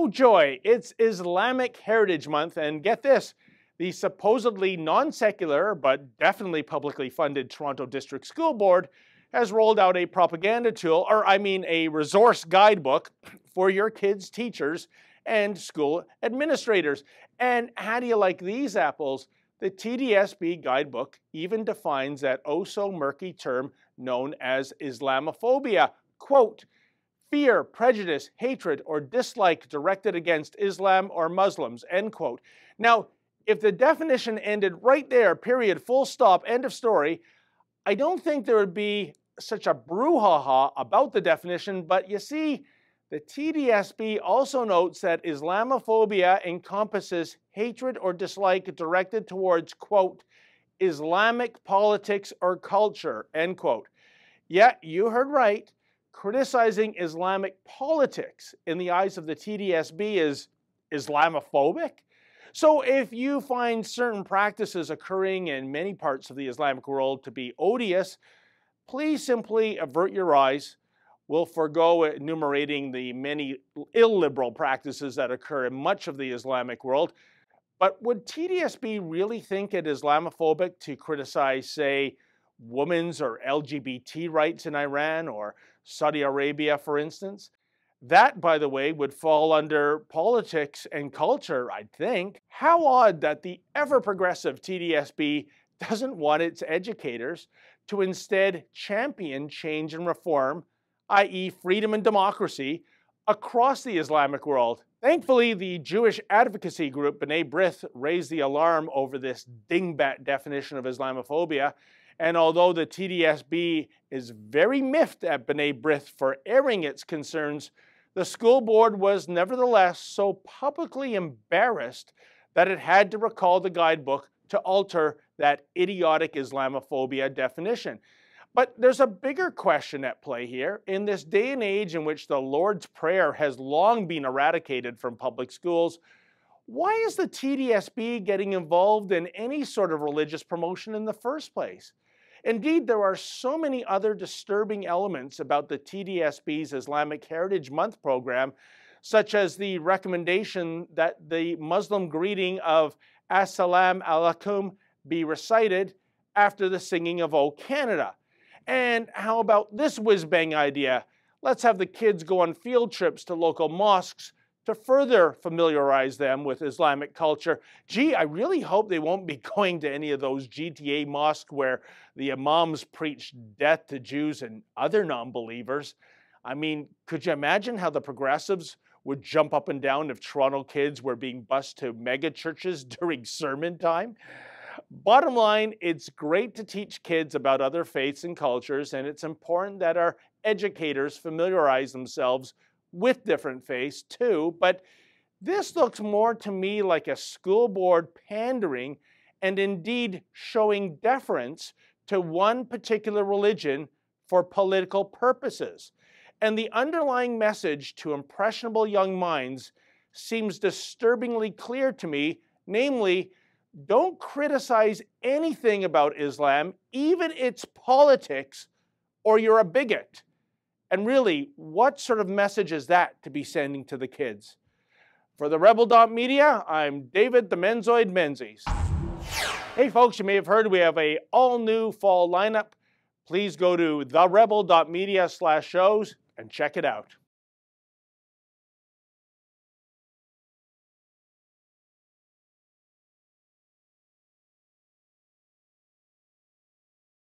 Oh joy, it's Islamic Heritage Month, and get this, the supposedly non-secular but definitely publicly funded Toronto District School Board has rolled out a propaganda tool, or I mean a resource guidebook for your kids' teachers and school administrators. And how do you like these apples? The TDSB guidebook even defines that oh-so-murky term known as Islamophobia. Quote, fear, prejudice, hatred, or dislike directed against Islam or Muslims, end quote. Now, if the definition ended right there, period, full stop, end of story, I don't think there would be such a brouhaha about the definition, but you see, the TDSB also notes that Islamophobia encompasses hatred or dislike directed towards, quote, Islamic politics or culture, end quote. Yeah, you heard right. Criticizing Islamic politics in the eyes of the TDSB is Islamophobic? So if you find certain practices occurring in many parts of the Islamic world to be odious, please simply avert your eyes. We'll forego enumerating the many illiberal practices that occur in much of the Islamic world. But would TDSB really think it Islamophobic to criticize, say, women's or LGBT rights in Iran or Saudi Arabia, for instance? That, by the way, would fall under politics and culture, I'd think. How odd that the ever-progressive TDSB doesn't want its educators to instead champion change and reform, i.e. freedom and democracy, across the Islamic world. Thankfully, the Jewish advocacy group B'nai B'rith raised the alarm over this dingbat definition of Islamophobia, and although the TDSB is very miffed at B'nai B'rith for airing its concerns, the school board was nevertheless so publicly embarrassed that it had to recall the guidebook to alter that idiotic Islamophobia definition. But there's a bigger question at play here. In this day and age in which the Lord's Prayer has long been eradicated from public schools, why is the TDSB getting involved in any sort of religious promotion in the first place? Indeed, there are so many other disturbing elements about the TDSB's Islamic Heritage Month program, such as the recommendation that the Muslim greeting of As-salam alaikum be recited after the singing of O Canada. And how about this whiz-bang idea? Let's have the kids go on field trips to local mosques to further familiarize them with Islamic culture. Gee, I really hope they won't be going to any of those GTA mosques where the imams preach death to Jews and other non-believers. I mean, could you imagine how the progressives would jump up and down if Toronto kids were being bused to mega churches during sermon time? Bottom line, it's great to teach kids about other faiths and cultures, and it's important that our educators familiarize themselves with different faiths too, but this looks more to me like a school board pandering and indeed showing deference to one particular religion for political purposes. And the underlying message to impressionable young minds seems disturbingly clear to me, namely, don't criticize anything about Islam, even its politics, or you're a bigot. And really, what sort of message is that to be sending to the kids? For the Rebel.Media, I'm David the Menzoid Menzies. Hey folks, you may have heard we have an all-new fall lineup. Please go to therebel.media/shows and check it out.